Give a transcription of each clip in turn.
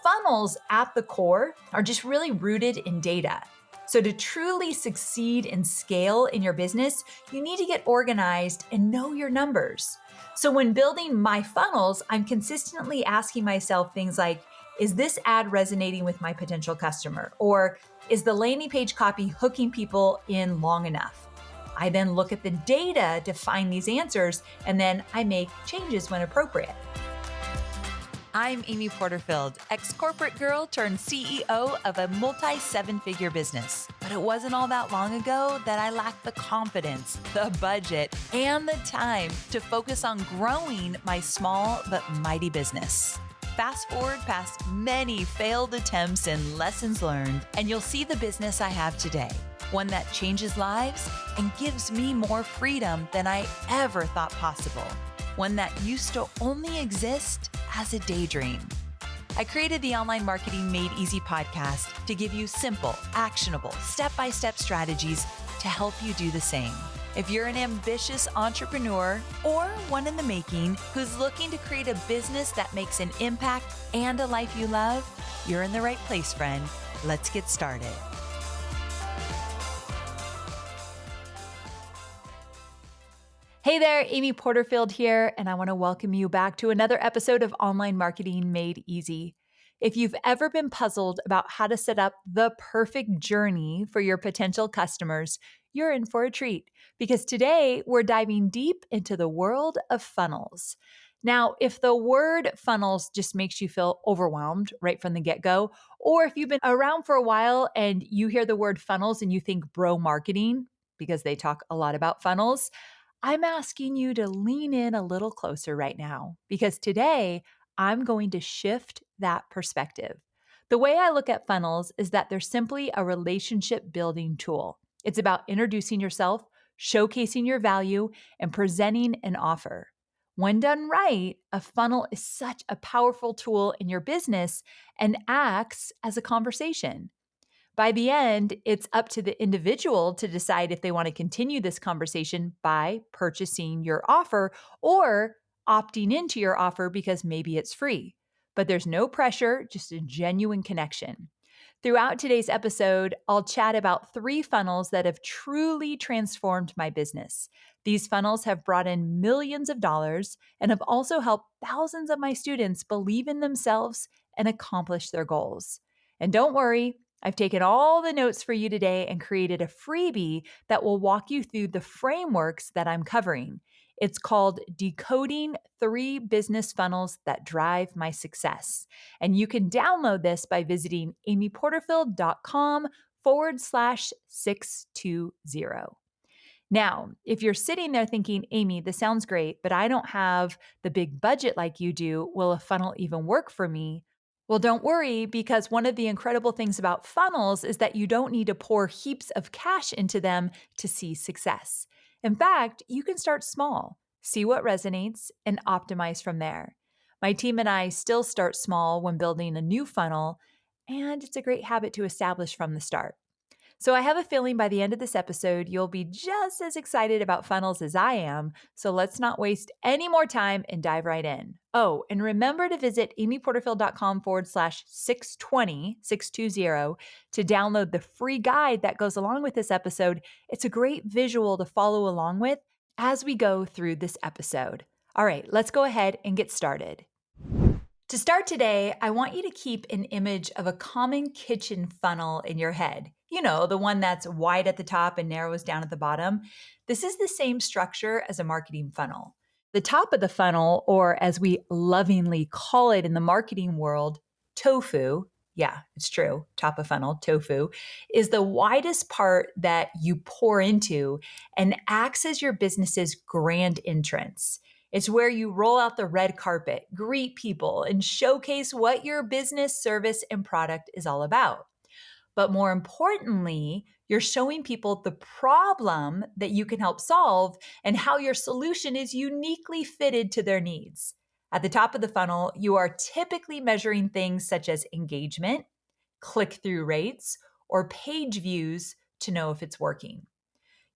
funnels at the core are just really rooted in data. So to truly succeed and scale in your business, you need to get organized and know your numbers. So when building my funnels, I'm consistently asking myself things like, is this ad resonating with my potential customer? Or is the landing page copy hooking people in long enough? I then look at the data to find these answers, and then I make changes when appropriate. I'm Amy Porterfield, ex-corporate girl turned CEO of a multi-seven-figure business. But it wasn't all that long ago that I lacked the confidence, the budget, and the time to focus on growing my small but mighty business. Fast forward past many failed attempts and lessons learned, and you'll see the business I have today. One that changes lives and gives me more freedom than I ever thought possible. One that used to only exist as a daydream. I created the Online Marketing Made Easy podcast to give you simple, actionable, step-by-step strategies to help you do the same. If you're an ambitious entrepreneur or one in the making who's looking to create a business that makes an impact and a life you love, you're in the right place, friend. Let's get started. Hey there, Amy Porterfield here, and I want to welcome you back to another episode of Online Marketing Made Easy. If you've ever been puzzled about how to set up the perfect journey for your potential customers, you're in for a treat, because today we're diving deep into the world of funnels. Now, if the word funnels just makes you feel overwhelmed right from the get-go, or if you've been around for a while and you hear the word funnels and you think bro marketing, because they talk a lot about funnels, I'm asking you to lean in a little closer right now, because today I'm going to shift that perspective. The way I look at funnels is that they're simply a relationship building tool. It's about introducing yourself, showcasing your value, and presenting an offer. When done right, a funnel is such a powerful tool in your business and acts as a conversation. By the end, it's up to the individual to decide if they want to continue this conversation by purchasing your offer or opting into your offer because maybe it's free. But there's no pressure, just a genuine connection. Throughout today's episode, I'll chat about 3 funnels that have truly transformed my business. These funnels have brought in millions of dollars and have also helped thousands of my students believe in themselves and accomplish their goals. And don't worry, I've taken all the notes for you today and created a freebie that will walk you through the frameworks that I'm covering. It's called Decoding 3 Business Funnels That Drive My Success. And you can download this by visiting amyporterfield.com/620. Now, if you're sitting there thinking, Amy, this sounds great, but I don't have the big budget like you do, will a funnel even work for me? Well, don't worry, because one of the incredible things about funnels is that you don't need to pour heaps of cash into them to see success. In fact, you can start small, see what resonates, and optimize from there. My team and I still start small when building a new funnel, and it's a great habit to establish from the start. So I have a feeling by the end of this episode, you'll be just as excited about funnels as I am. So let's not waste any more time and dive right in. Oh, and remember to visit amyporterfield.com/620 to download the free guide that goes along with this episode. It's a great visual to follow along with as we go through this episode. All right, let's go ahead and get started. To start today, I want you to keep an image of a common kitchen funnel in your head. You know, the one that's wide at the top and narrows down at the bottom. This is the same structure as a marketing funnel. The top of the funnel, or as we lovingly call it in the marketing world, tofu, yeah, it's true, top of funnel, tofu, is the widest part that you pour into and acts as your business's grand entrance. It's where you roll out the red carpet, greet people, and showcase what your business, service, and product is all about. But more importantly, you're showing people the problem that you can help solve and how your solution is uniquely fitted to their needs. At the top of the funnel, you are typically measuring things such as engagement, click-through rates, or page views to know if it's working.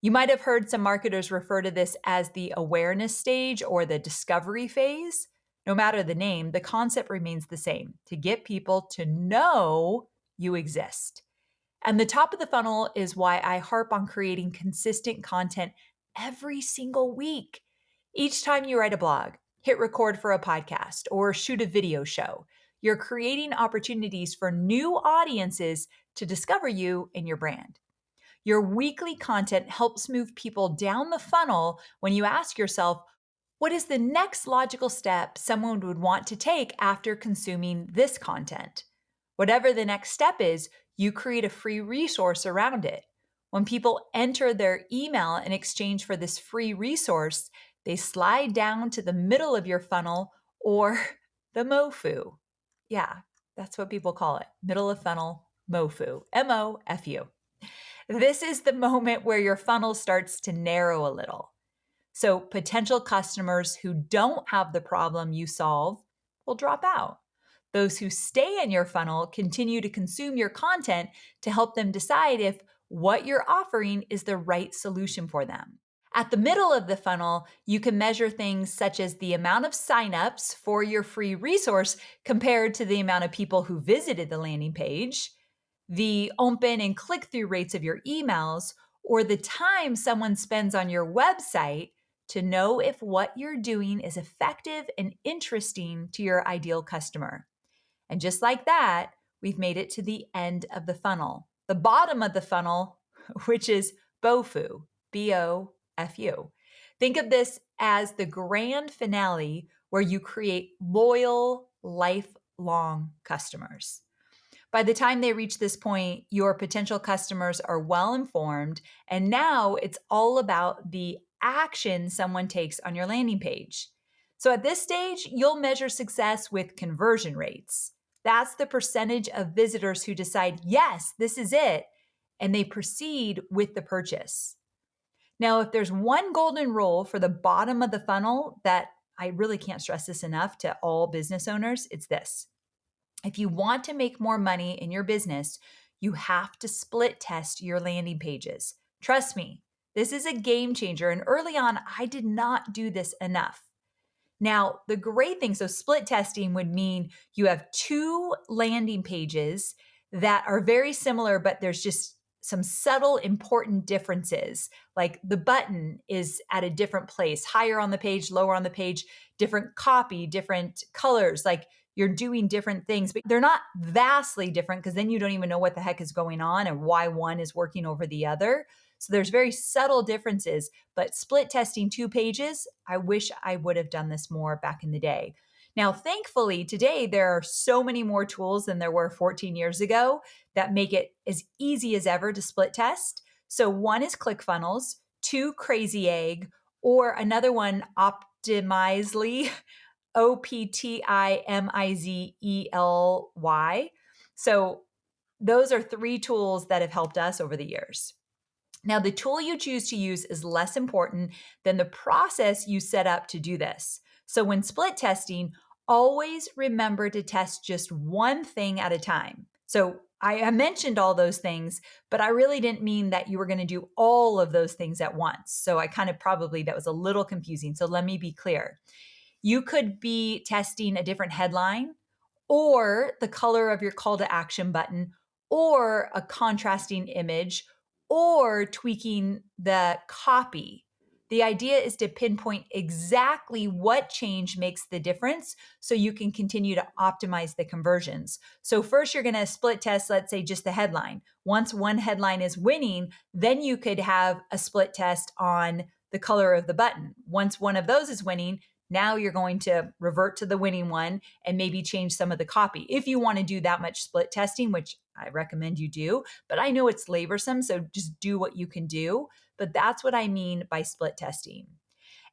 You might have heard some marketers refer to this as the awareness stage or the discovery phase. No matter the name, the concept remains the same: to get people to know you exist. And the top of the funnel is why I harp on creating consistent content every single week. Each time you write a blog, hit record for a podcast, or shoot a video show, you're creating opportunities for new audiences to discover you and your brand. Your weekly content helps move people down the funnel when you ask yourself, what is the next logical step someone would want to take after consuming this content? Whatever the next step is, you create a free resource around it. When people enter their email in exchange for this free resource, they slide down to the middle of your funnel, or the MOFU. Yeah, that's what people call it. Middle of funnel MOFU. MOFU. This is the moment where your funnel starts to narrow a little. So potential customers who don't have the problem you solve will drop out. Those who stay in your funnel continue to consume your content to help them decide if what you're offering is the right solution for them. At the middle of the funnel, you can measure things such as the amount of signups for your free resource compared to the amount of people who visited the landing page, the open and click through rates of your emails, or the time someone spends on your website to know if what you're doing is effective and interesting to your ideal customer. And just like that, we've made it to the end of the funnel, the bottom of the funnel, which is BOFU, BOFU. Think of this as the grand finale where you create loyal, lifelong customers. By the time they reach this point, your potential customers are well informed, and now it's all about the action someone takes on your landing page. So at this stage, you'll measure success with conversion rates. That's the percentage of visitors who decide, yes, this is it, and they proceed with the purchase. Now, if there's one golden rule for the bottom of the funnel that I really can't stress this enough to all business owners, it's this. If you want to make more money in your business, you have to split test your landing pages. Trust me, this is a game changer. And early on, I did not do this enough. Now, the great thing, so split testing would mean you have two landing pages that are very similar, but there's just some subtle, important differences. Like the button is at a different place, higher on the page, lower on the page, different copy, different colors. Like you're doing different things, but they're not vastly different because then you don't even know what the heck is going on and why one is working over the other. So there's very subtle differences, but split testing two pages, I wish I would have done this more back in the day. Now, thankfully, today there are so many more tools than there were 14 years ago that make it as easy as ever to split test. So one is ClickFunnels, two Crazy Egg, or another one, Optimizely, Optimizely. So those are three tools that have helped us over the years. Now, the tool you choose to use is less important than the process you set up to do this. So when split testing, always remember to test just one thing at a time. So I mentioned all those things, but I really didn't mean that you were going to do all of those things at once. So I kind of probably, that was a little confusing. So let me be clear. You could be testing a different headline or the color of your call to action button or a contrasting image or tweaking the copy. The idea is to pinpoint exactly what change makes the difference so you can continue to optimize the conversions. So first you're going to split test, let's say just the headline. Once one headline is winning, then you could have a split test on the color of the button. Once one of those is winning, now you're going to revert to the winning one and maybe change some of the copy. If you want to do that much split testing, which I recommend you do, but I know it's laborsome, so just do what you can do. But that's what I mean by split testing.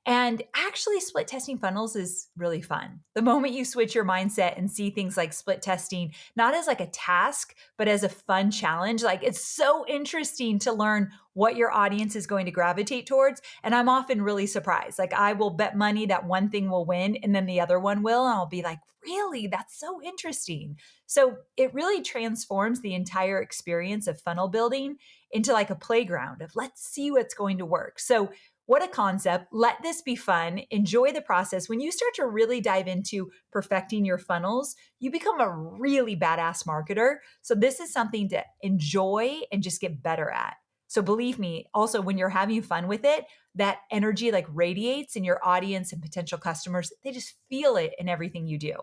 And actually, split testing funnels is really fun. The moment you switch your mindset and see things like split testing, not as like a task, but as a fun challenge, like it's so interesting to learn what your audience is going to gravitate towards. And I'm often really surprised. Like I will bet money that one thing will win and then the other one will. And I'll be like, really? That's so interesting. So it really transforms the entire experience of funnel building into like a playground of let's see what's going to work. So What a concept. Let this be fun. Enjoy the process. When you start to really dive into perfecting your funnels, you become a really badass marketer. So, this is something to enjoy and just get better at. So, believe me, also, when you're having fun with it, that energy like radiates in your audience and potential customers. They just feel it in everything you do.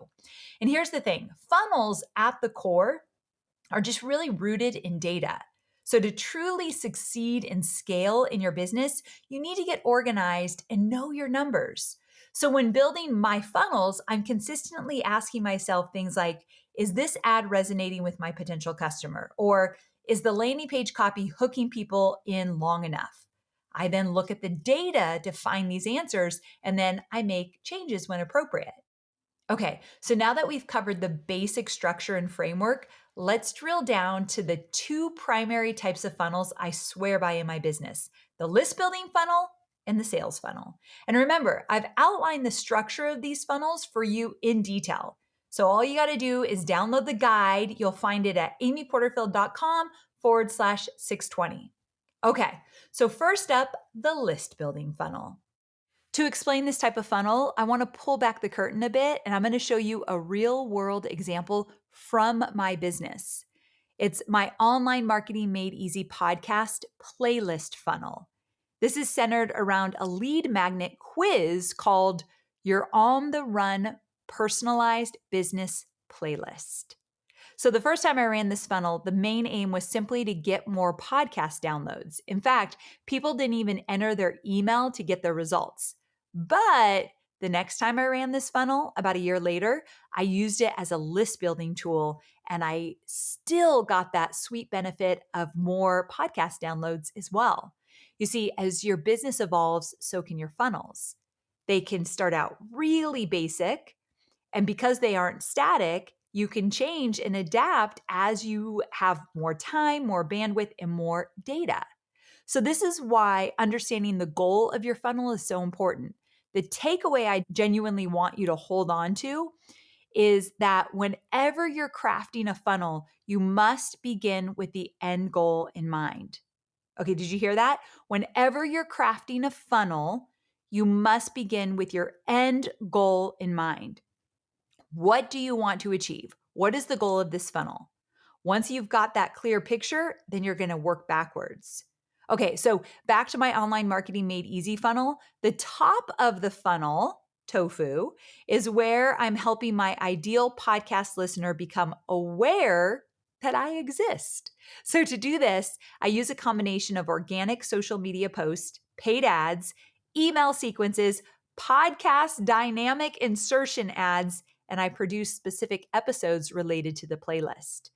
And here's the thing, funnels at the core are just really rooted in data. So, to truly succeed and scale in your business, you need to get organized and know your numbers. So, when building my funnels, I'm consistently asking myself things like, is this ad resonating with my potential customer? Or is the landing page copy hooking people in long enough? I then look at the data to find these answers, and then I make changes when appropriate. Okay, so now that we've covered the basic structure and framework, let's drill down to the two primary types of funnels I swear by in my business, the list building funnel and the sales funnel. And remember, I've outlined the structure of these funnels for you in detail. So all you got to do is download the guide. You'll find it at amyporterfield.com/620. Okay, so first up, the list building funnel. To explain this type of funnel, I want to pull back the curtain a bit and I'm going to show you a real world example from my business. It's my Online Marketing Made Easy podcast playlist funnel. This is centered around a lead magnet quiz called Your On the Run Personalized Business Playlist. So the first time I ran this funnel, the main aim was simply to get more podcast downloads. In fact, people didn't even enter their email to get the results. But the next time I ran this funnel, about a year later, I used it as a list building tool and I still got that sweet benefit of more podcast downloads as well. You see, as your business evolves, so can your funnels. They can start out really basic, and because they aren't static, you can change and adapt as you have more time, more bandwidth, and more data. So, this is why understanding the goal of your funnel is so important. The takeaway I genuinely want you to hold on to is that whenever you're crafting a funnel, you must begin with the end goal in mind. Okay, did you hear that? Whenever you're crafting a funnel, you must begin with your end goal in mind. What do you want to achieve? What is the goal of this funnel? Once you've got that clear picture, then you're going to work backwards. Okay, so back to my Online Marketing Made Easy funnel. The top of the funnel, tofu, is where I'm helping my ideal podcast listener become aware that I exist. So to do this, I use a combination of organic social media posts, paid ads, email sequences, podcast dynamic insertion ads, and I produce specific episodes related to the playlist.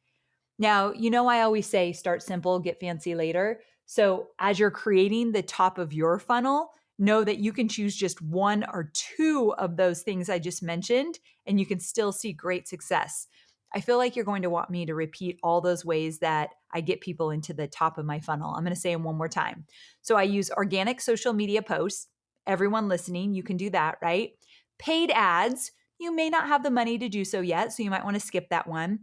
Now, I always say start simple, get fancy later. So as you're creating the top of your funnel, know that you can choose just one or two of those things I just mentioned, and you can still see great success. I feel like you're going to want me to repeat all those ways that I get people into the top of my funnel. I'm going to say them one more time. So I use organic social media posts. Everyone listening, you can do that, right? Paid ads. You may not have the money to do so yet, so you might want to skip that one.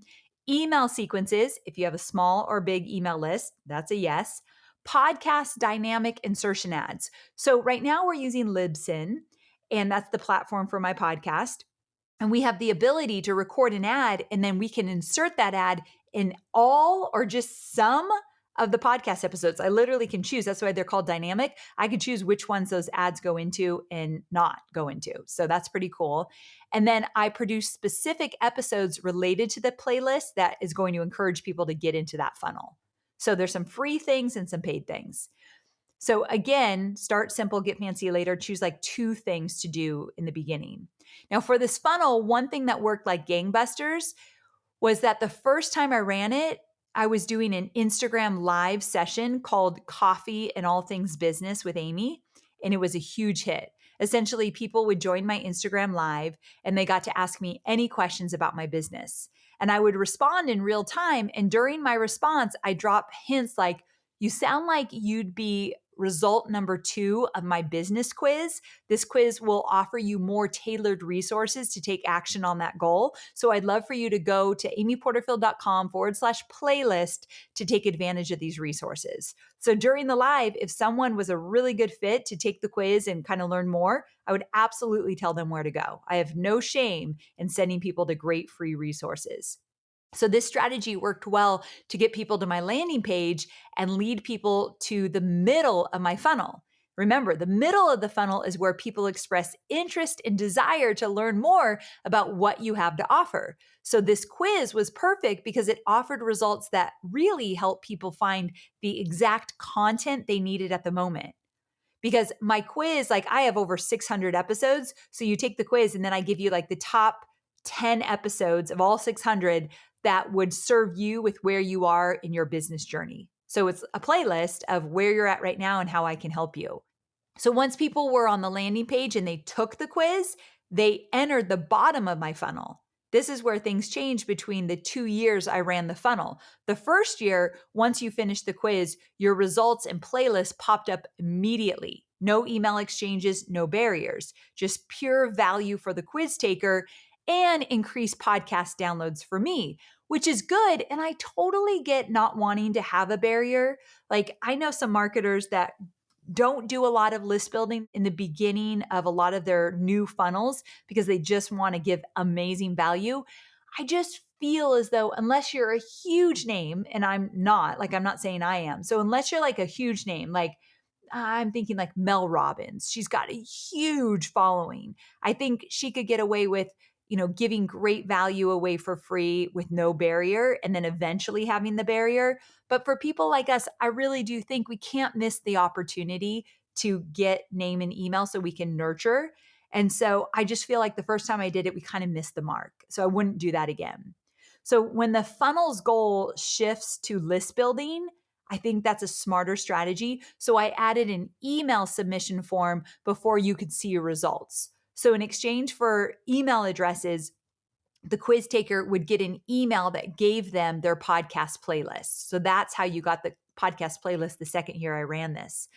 Email sequences, if you have a small or big email list, that's a yes. Podcast dynamic insertion ads. So right now we're using Libsyn, and that's the platform for my podcast. And we have the ability to record an ad, and then we can insert that ad in all or just some of the podcast episodes. I literally can choose. That's why they're called dynamic. I can choose which ones those ads go into and not go into. So that's pretty cool. And then I produce specific episodes related to the playlist that is going to encourage people to get into that funnel. So there's some free things and some paid things. So again, start simple, get fancy later. Choose like two things to do in the beginning. Now for this funnel, one thing that worked like gangbusters was that the first time I ran it, I was doing an Instagram live session called Coffee and All Things Business with Amy, and it was a huge hit. Essentially, people would join my Instagram live and they got to ask me any questions about my business. And I would respond in real time. And during my response, I drop hints like, you sound like you'd be result number 2 of my business quiz. This quiz will offer you more tailored resources to take action on that goal. So I'd love for you to go to amyporterfield.com/playlist to take advantage of these resources. So during the live, if someone was a really good fit to take the quiz and kind of learn more, I would absolutely tell them where to go. I have no shame in sending people to great free resources. So this strategy worked well to get people to my landing page and lead people to the middle of my funnel. Remember, the middle of the funnel is where people express interest and desire to learn more about what you have to offer. So this quiz was perfect because it offered results that really help people find the exact content they needed at the moment. Because my quiz, like I have over 600 episodes. So you take the quiz and then I give you like the top 10 episodes of all 600 that would serve you with where you are in your business journey. So it's a playlist of where you're at right now and how I can help you. So once people were on the landing page and they took the quiz, they entered the bottom of my funnel. This is where things changed between the 2 years I ran the funnel. The first year, once you finished the quiz, your results and playlist popped up immediately. No email exchanges, no barriers, just pure value for the quiz taker and increased podcast downloads for me, which is good. And I totally get not wanting to have a barrier. Like I know some marketers that don't do a lot of list building in the beginning of a lot of their new funnels because they just want to give amazing value. I just feel as though unless you're a huge name, and I'm not, like I'm not saying I am. So unless you're like a huge name, like I'm thinking like Mel Robbins. She's got a huge following. I think she could get away with, giving great value away for free with no barrier and then eventually having the barrier. But for people like us, I really do think we can't miss the opportunity to get name and email so we can nurture. And so I just feel like the first time I did it, we kind of missed the mark. So I wouldn't do that again. So when the funnel's goal shifts to list building, I think that's a smarter strategy. So I added an email submission form before you could see your results. So in exchange for email addresses, the quiz taker would get an email that gave them their podcast playlist. So that's how you got the podcast playlist the second year I ran this.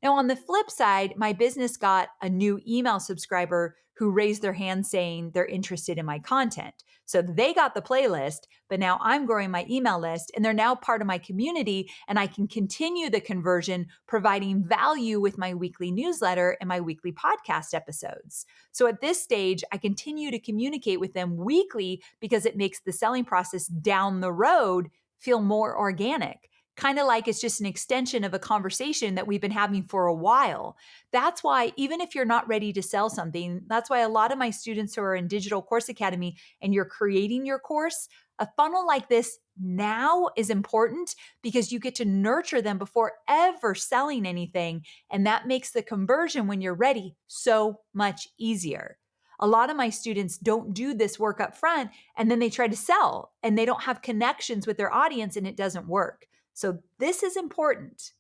Now, on the flip side, my business got a new email subscriber who raised their hand saying they're interested in my content. So they got the playlist, but now I'm growing my email list and they're now part of my community and I can continue the conversion, providing value with my weekly newsletter and my weekly podcast episodes. So at this stage, I continue to communicate with them weekly because it makes the selling process down the road feel more organic. Kind of like it's just an extension of a conversation that we've been having for a while. That's why, even if you're not ready to sell something, that's why a lot of my students who are in Digital Course Academy and you're creating your course, a funnel like this now is important because you get to nurture them before ever selling anything. And that makes the conversion when you're ready so much easier. A lot of my students don't do this work up front and then they try to sell and they don't have connections with their audience and it doesn't work. So this is important.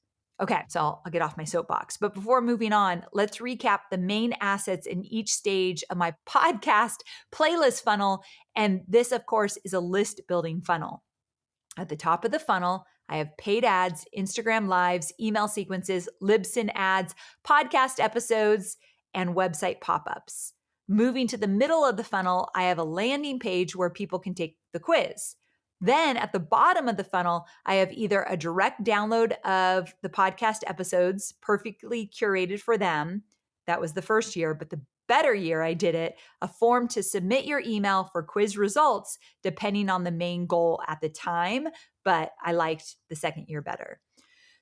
Okay, so I'll get off my soapbox. But before moving on, let's recap the main assets in each stage of my podcast playlist funnel. And this, of course, is a list building funnel. At the top of the funnel, I have paid ads, Instagram lives, email sequences, Libsyn ads, podcast episodes, and website pop-ups. Moving to the middle of the funnel, I have a landing page where people can take the quiz. Then at the bottom of the funnel, I have either a direct download of the podcast episodes perfectly curated for them. That was the first year, but the better year I did it, a form to submit your email for quiz results, depending on the main goal at the time. But I liked the second year better.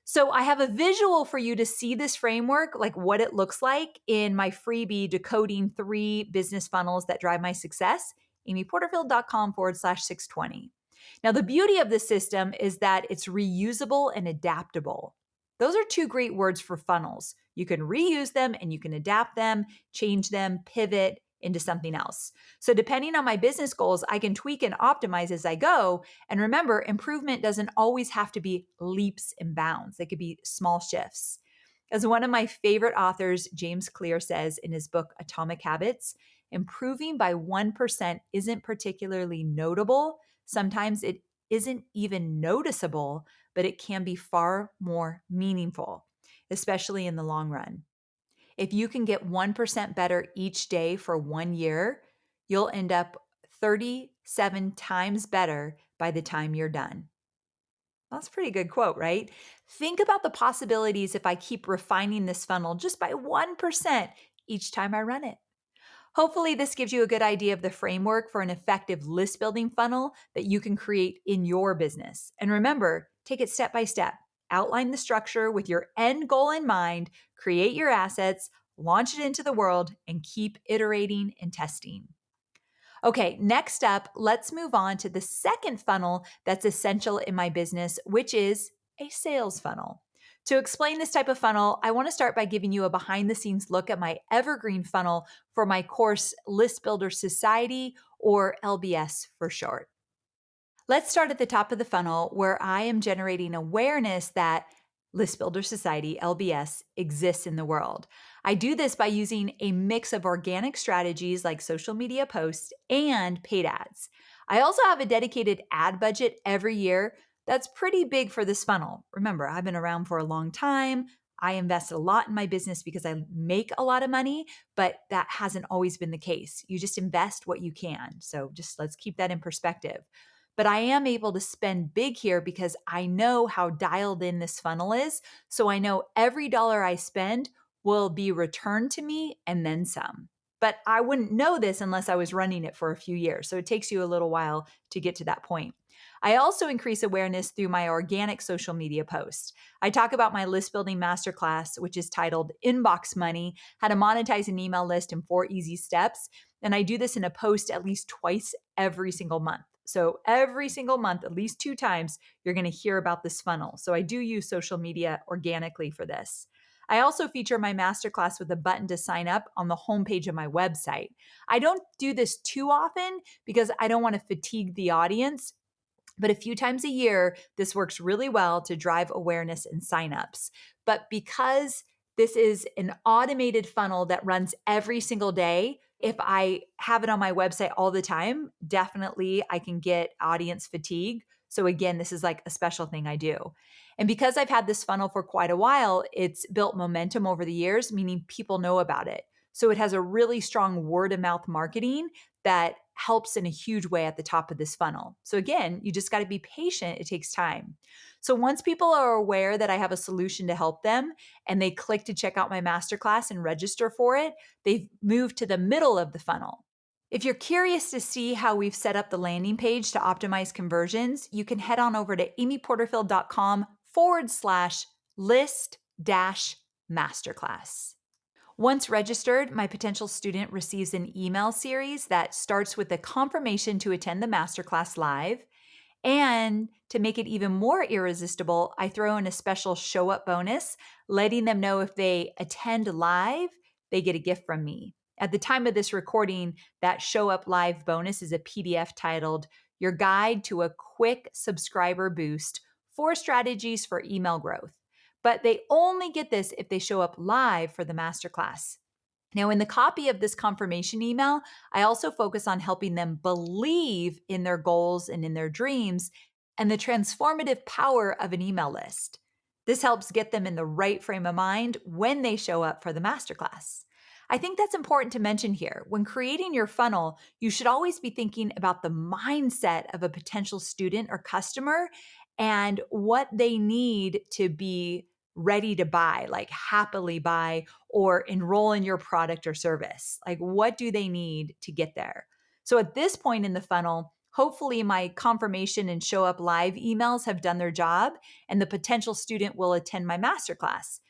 So I have a visual for you to see this framework, like what it looks like in my freebie, Decoding 3 Business Funnels That Drive My Success, amyporterfield.com/620. Now, the beauty of this system is that it's reusable and adaptable. Those are 2 great words for funnels. You can reuse them and you can adapt them, change them, pivot into something else. So depending on my business goals, I can tweak and optimize as I go. And remember, improvement doesn't always have to be leaps and bounds. They could be small shifts. As one of my favorite authors, James Clear, says in his book, Atomic Habits, improving by 1% isn't particularly notable. Sometimes it isn't even noticeable, but it can be far more meaningful. especially in the long run. If you can get 1% better each day for 1 year, you'll end up 37 times better by the time you're done. That's a pretty good quote, right? Think about the possibilities if I keep refining this funnel just by 1% each time I run it. Hopefully, this gives you a good idea of the framework for an effective list building funnel that you can create in your business. And remember, take it step by step. Outline the structure with your end goal in mind, create your assets, launch it into the world, and keep iterating and testing. Okay, next up, let's move on to the second funnel that's essential in my business, which is a sales funnel. To explain this type of funnel, I want to start by giving you a behind the scenes look at my Evergreen funnel for my course List Builder Society, or LBS for short. Let's start at the top of the funnel where I am generating awareness that List Builder Society, LBS, exists in the world. I do this by using a mix of organic strategies like social media posts and paid ads. I also have a dedicated ad budget every year that's pretty big for this funnel. Remember, I've been around for a long time. I invest a lot in my business because I make a lot of money, but that hasn't always been the case. You just invest what you can. So just let's keep that in perspective. But I am able to spend big here because I know how dialed in this funnel is. So I know every dollar I spend will be returned to me and then some. But I wouldn't know this unless I was running it for a few years. So it takes you a little while to get to that point. I also increase awareness through my organic social media posts. I talk about my list building masterclass, which is titled Inbox Money: How to Monetize an Email List in 4 Easy Steps. And I do this in a post at least twice every single month. So every single month, at least 2 times, you're going to hear about this funnel. So I do use social media organically for this. I also feature my masterclass with a button to sign up on the homepage of my website. I don't do this too often because I don't want to fatigue the audience. But a few times a year, this works really well to drive awareness and signups. But because this is an automated funnel that runs every single day, if I have it on my website all the time, definitely I can get audience fatigue. So again, this is like a special thing I do. And because I've had this funnel for quite a while, it's built momentum over the years, meaning people know about it. So it has a really strong word of mouth marketing that helps in a huge way at the top of this funnel. So again, you just got to be patient. It takes time. So once people are aware that I have a solution to help them and they click to check out my masterclass and register for it, they've moved to the middle of the funnel. If you're curious to see how we've set up the landing page to optimize conversions, you can head on over to amyporterfield.com/list dash masterclass. Once registered, my potential student receives an email series that starts with a confirmation to attend the masterclass live. And to make it even more irresistible, I throw in a special show up bonus, letting them know if they attend live, they get a gift from me. At the time of this recording, that show up live bonus is a PDF titled Your Guide to a Quick Subscriber Boost: 4 Strategies for Email Growth. But they only get this if they show up live for the masterclass. Now, in the copy of this confirmation email, I also focus on helping them believe in their goals and in their dreams and the transformative power of an email list. This helps get them in the right frame of mind when they show up for the masterclass. I think that's important to mention here. When creating your funnel, you should always be thinking about the mindset of a potential student or customer and what they need to be ready to buy, like happily buy or enroll in your product or service. Like, what do they need to get there? So at this point in the funnel, hopefully my confirmation and show up live emails have done their job and the potential student will attend my masterclass.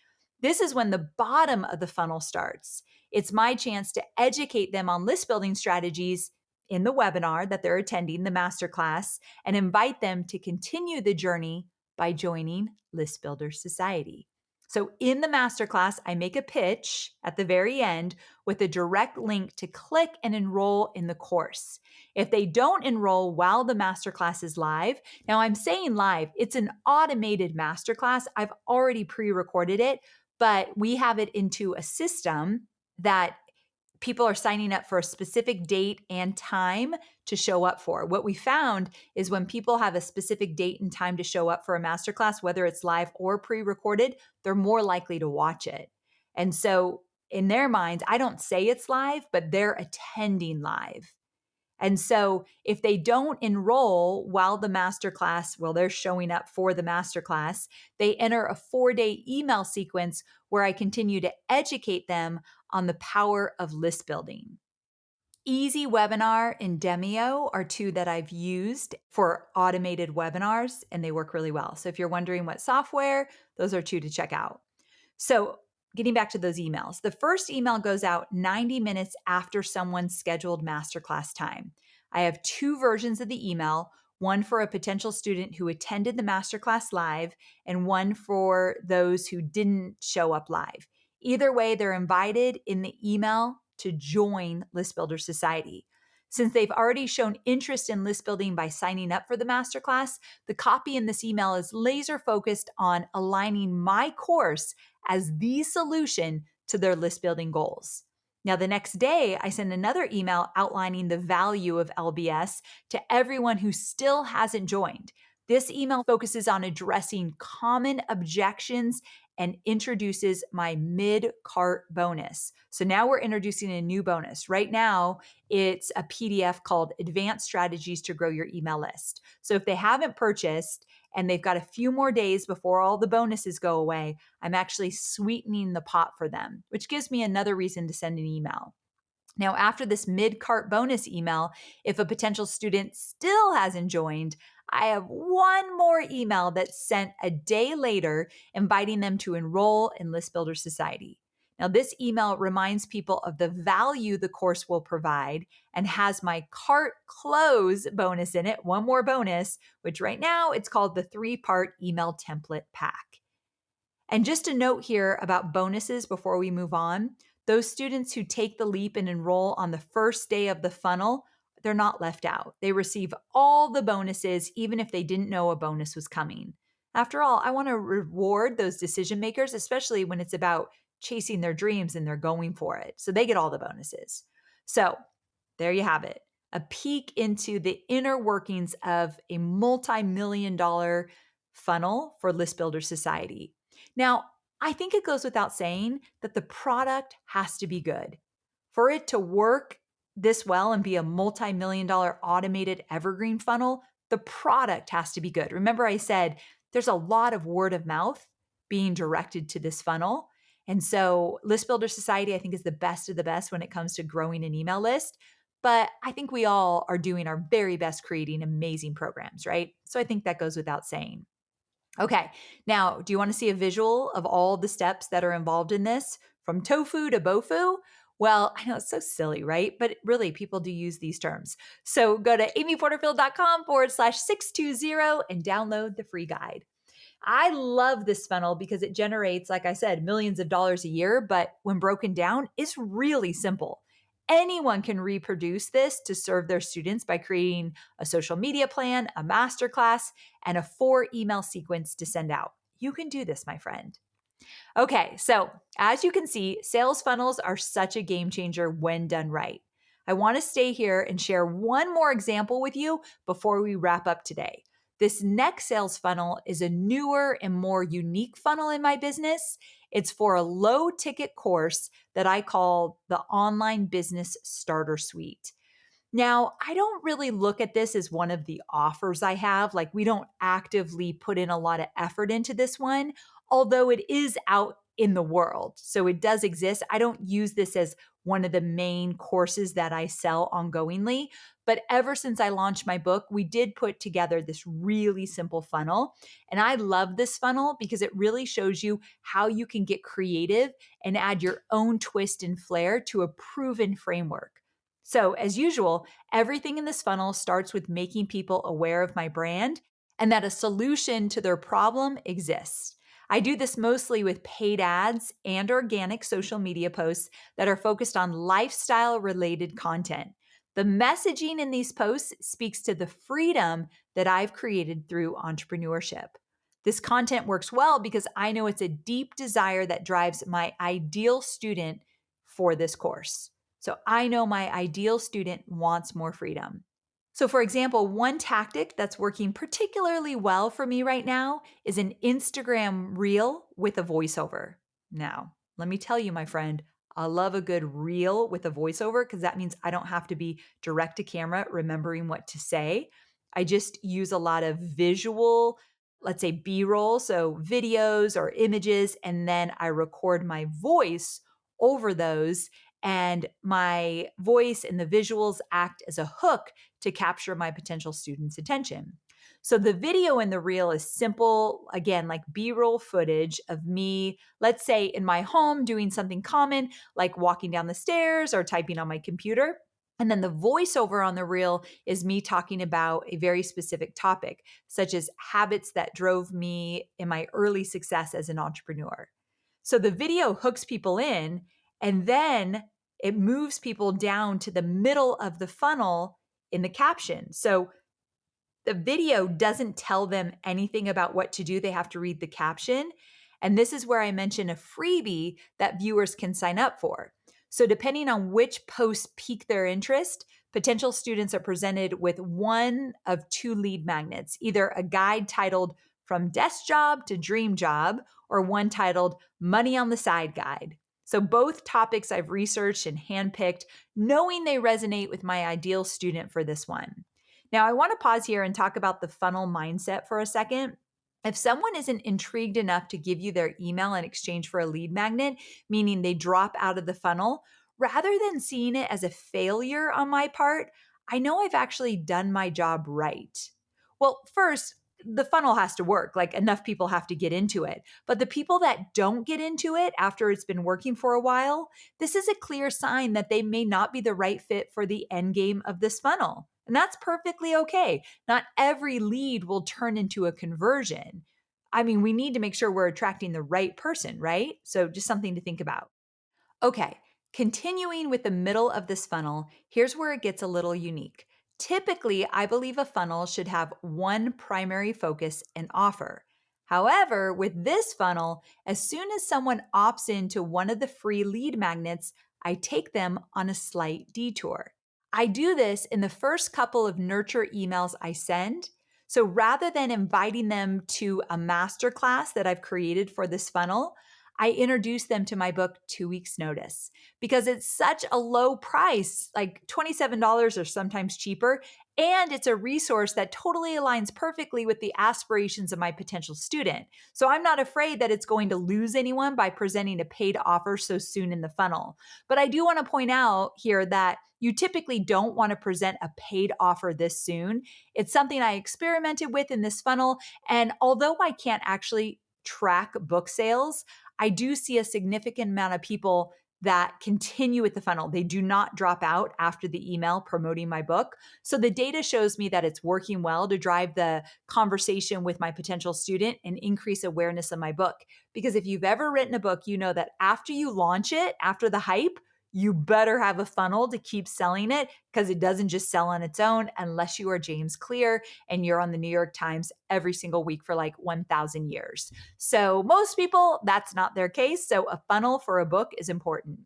This is when the bottom of the funnel starts. It's my chance to educate them on list building strategies in the webinar that they're attending, the masterclass, and invite them to continue the journey by joining List Builder Society. So in the masterclass, I make a pitch at the very end with a direct link to click and enroll in the course. If they don't enroll while the masterclass is live, now I'm saying live, it's an automated masterclass. I've already pre-recorded it, but we have it into a system that people are signing up for a specific date and time to show up for. What we found is when people have a specific date and time to show up for a masterclass, whether it's live or pre-recorded, they're more likely to watch it. And so in their minds, I don't say it's live, but they're attending live. And so if they don't enroll while they're showing up for the masterclass, they enter a 4-day email sequence where I continue to educate them on the power of list building. Easy Webinar and Demio are two that I've used for automated webinars, and they work really well. So if you're wondering what software, those are two to check out. So getting back to those emails, the first email goes out 90 minutes after someone's scheduled masterclass time. I have two versions of the email, one for a potential student who attended the masterclass live and one for those who didn't show up live. Either way, they're invited in the email to join List Builder Society. Since they've already shown interest in list building by signing up for the masterclass, the copy in this email is laser focused on aligning my course as the solution to their list building goals. Now, the next day, I send another email outlining the value of LBS to everyone who still hasn't joined. This email focuses on addressing common objections and introduces my mid-cart bonus. So now we're introducing a new bonus. Right now, it's a PDF called Advanced Strategies to Grow Your Email List. So if they haven't purchased and they've got a few more days before all the bonuses go away, I'm actually sweetening the pot for them, which gives me another reason to send an email. Now, after this mid-cart bonus email, if a potential student still hasn't joined, I have one more email that's sent a day later inviting them to enroll in List Builder Society. Now, this email reminds people of the value the course will provide and has my cart close bonus in it, one more bonus, which right now it's called the 3-part email template pack. And just a note here about bonuses before we move on. Those students who take the leap and enroll on the first day of the funnel, they're not left out. They receive all the bonuses, even if they didn't know a bonus was coming. After all, I want to reward those decision makers, especially when it's about chasing their dreams and they're going for it. So they get all the bonuses. So there you have it, a peek into the inner workings of a multi-million-dollar funnel for List Builder Society. Now, I think it goes without saying that the product has to be good. For it to work this well and be a multi-million-dollar automated evergreen funnel, the product has to be good. Remember, I said there's a lot of word of mouth being directed to this funnel. And so List Builder Society, I think, is the best of the best when it comes to growing an email list. But I think we all are doing our very best creating amazing programs, right? So I think that goes without saying. Okay, now, do you want to see a visual of all the steps that are involved in this, from tofu to bofu? Well, I know it's so silly, right? But really, people do use these terms. So go to amyporterfield.com/620 and download the free guide. I love this funnel because it generates, like I said, millions of dollars a year, but when broken down, it's really simple. Anyone can reproduce this to serve their students by creating a social media plan, a masterclass, and a 4 email sequence to send out. You can do this, my friend. Okay, so as you can see, sales funnels are such a game changer when done right. I want to stay here and share one more example with you before we wrap up today. This next sales funnel is a newer and more unique funnel in my business. It's for a low ticket course that I call the Online Business Starter Suite. Now, I don't really look at this as one of the offers I have. Like, we don't actively put in a lot of effort into this one, although it is out in the world. So it does exist. I don't use this as one of the main courses that I sell ongoingly. But ever since I launched my book, we did put together this really simple funnel. And I love this funnel because it really shows you how you can get creative and add your own twist and flair to a proven framework. So, as usual, everything in this funnel starts with making people aware of my brand and that a solution to their problem exists. I do this mostly with paid ads and organic social media posts that are focused on lifestyle related content. The messaging in these posts speaks to the freedom that I've created through entrepreneurship. This content works well because I know it's a deep desire that drives my ideal student for this course. So I know my ideal student wants more freedom. So, for example, one tactic that's working particularly well for me right now is an Instagram reel with a voiceover. Now, let me tell you, my friend, I love a good reel with a voiceover because that means I don't have to be direct to camera remembering what to say. I just use a lot of visual, let's say B roll, so videos or images, and then I record my voice over those. And my voice and the visuals act as a hook to capture my potential students' attention. So the video in the reel is simple, again, like B roll footage of me, let's say in my home doing something common, like walking down the stairs or typing on my computer. And then the voiceover on the reel is me talking about a very specific topic, such as habits that drove me in my early success as an entrepreneur. So the video hooks people in, and then it moves people down to the middle of the funnel in the caption. So the video doesn't tell them anything about what to do. They have to read the caption. And this is where I mention a freebie that viewers can sign up for. So, depending on which posts pique their interest, potential students are presented with one of two lead magnets, either a guide titled From Desk Job to Dream Job, or one titled Money on the Side Guide. So, both topics I've researched and handpicked, knowing they resonate with my ideal student for this one. Now, I want to pause here and talk about the funnel mindset for a second. If someone isn't intrigued enough to give you their email in exchange for a lead magnet, meaning they drop out of the funnel, rather than seeing it as a failure on my part, I know I've actually done my job right. Well, first, the funnel has to work, like enough people have to get into it. But the people that don't get into it after it's been working for a while, this is a clear sign that they may not be the right fit for the end game of this funnel. And that's perfectly okay. Not every lead will turn into a conversion. I mean, we need to make sure we're attracting the right person, right? So just something to think about. Okay, continuing with the middle of this funnel, here's where it gets a little unique. Typically, I believe a funnel should have one primary focus and offer. However, with this funnel, as soon as someone opts into one of the free lead magnets, I take them on a slight detour. I do this in the first couple of nurture emails I send. So rather than inviting them to a masterclass that I've created for this funnel, I introduced them to my book 2 weeks notice because it's such a low price, like $27 or sometimes cheaper. And it's a resource that totally aligns perfectly with the aspirations of my potential student. So I'm not afraid that it's going to lose anyone by presenting a paid offer so soon in the funnel. But I do want to point out here that you typically don't want to present a paid offer this soon. It's something I experimented with in this funnel. And although I can't actually track book sales, I do see a significant amount of people that continue with the funnel. They do not drop out after the email promoting my book. So the data shows me that it's working well to drive the conversation with my potential student and increase awareness of my book. Because if you've ever written a book, you know that after you launch it, after the hype, you better have a funnel to keep selling it because it doesn't just sell on its own unless you are James Clear and you're on the New York Times every single week for like 1,000 years. So most people, that's not their case. So a funnel for a book is important.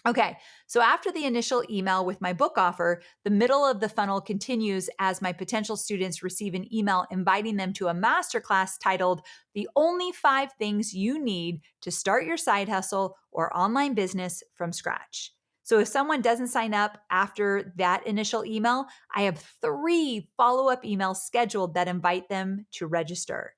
Okay, so after the initial email with my book offer, the middle of the funnel continues as my potential students receive an email inviting them to a masterclass titled The Only 5 Things You Need to Start Your Side Hustle or Online Business from Scratch. So if someone doesn't sign up after that initial email, I have 3 follow-up emails scheduled that invite them to register.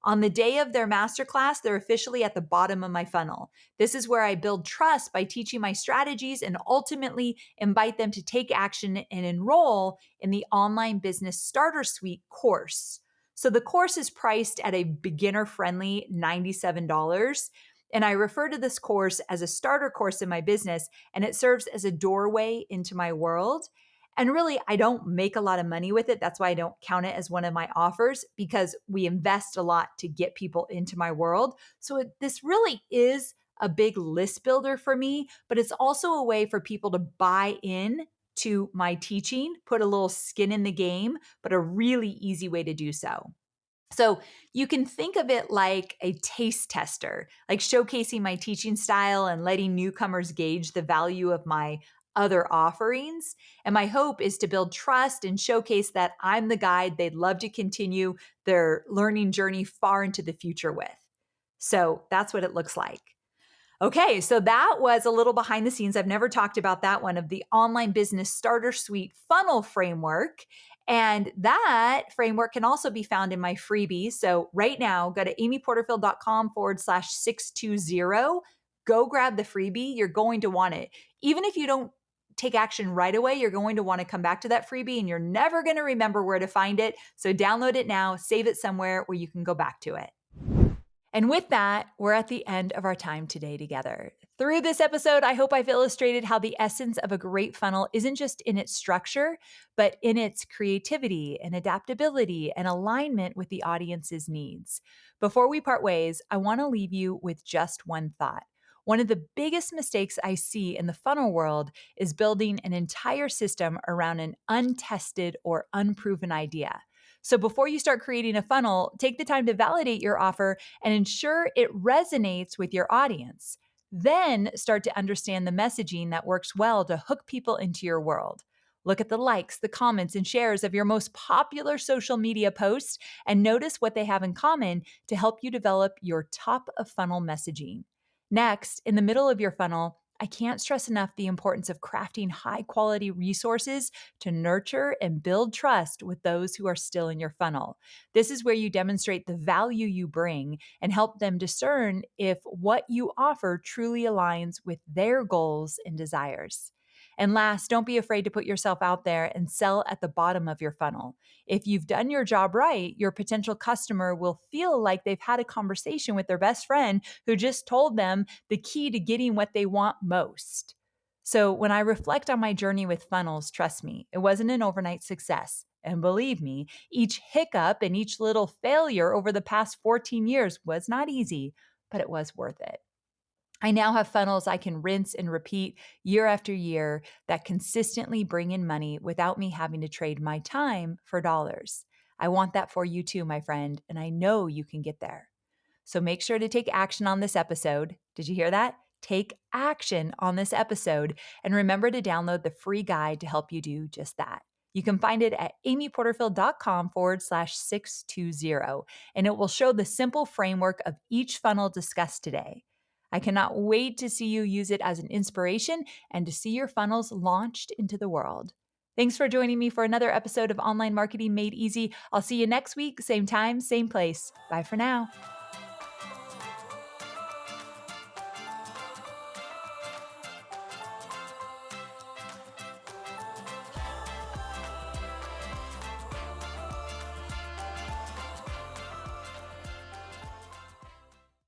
On the day of their masterclass, they're officially at the bottom of my funnel. This is where I build trust by teaching my strategies and ultimately invite them to take action and enroll in the Online Business Starter Suite course. So the course is priced at a beginner friendly $97. And I refer to this course as a starter course in my business, and it serves as a doorway into my world. And really, I don't make a lot of money with it. That's why I don't count it as one of my offers because we invest a lot to get people into my world. So this really is a big list builder for me, but it's also a way for people to buy in to my teaching, put a little skin in the game, but a really easy way to do so. So you can think of it like a taste tester, like showcasing my teaching style and letting newcomers gauge the value of my other offerings. And my hope is to build trust and showcase that I'm the guide they'd love to continue their learning journey far into the future with. So that's what it looks like. Okay, so that was a little behind the scenes. I've never talked about that one of the online business starter suite funnel framework. And that framework can also be found in my freebie. So right now, go to amyporterfield.com/620. Go grab the freebie. You're going to want it. Even if you don't take action right away, you're going to want to come back to that freebie and you're never going to remember where to find it. So download it now, save it somewhere where you can go back to it. And with that, we're at the end of our time today together. Through this episode, I hope I've illustrated how the essence of a great funnel isn't just in its structure, but in its creativity and adaptability and alignment with the audience's needs. Before we part ways, I want to leave you with just one thought. One of the biggest mistakes I see in the funnel world is building an entire system around an untested or unproven idea. So before you start creating a funnel, take the time to validate your offer and ensure it resonates with your audience. Then start to understand the messaging that works well to hook people into your world. Look at the likes, the comments, and shares of your most popular social media posts and notice what they have in common to help you develop your top of funnel messaging. Next, in the middle of your funnel, I can't stress enough the importance of crafting high quality resources to nurture and build trust with those who are still in your funnel. This is where you demonstrate the value you bring and help them discern if what you offer truly aligns with their goals and desires. And last, don't be afraid to put yourself out there and sell at the bottom of your funnel. If you've done your job right, your potential customer will feel like they've had a conversation with their best friend who just told them the key to getting what they want most. So when I reflect on my journey with funnels, trust me, it wasn't an overnight success. And believe me, each hiccup and each little failure over the past 14 years was not easy, but it was worth it. I now have funnels I can rinse and repeat year after year that consistently bring in money without me having to trade my time for dollars. I want that for you too, my friend, and I know you can get there. So make sure to take action on this episode. Did you hear that? Take action on this episode and remember to download the free guide to help you do just that. You can find it at amyporterfield.com/620, and it will show the simple framework of each funnel discussed today. I cannot wait to see you use it as an inspiration and to see your funnels launched into the world. Thanks for joining me for another episode of Online Marketing Made Easy. I'll see you next week, same time, same place. Bye for now.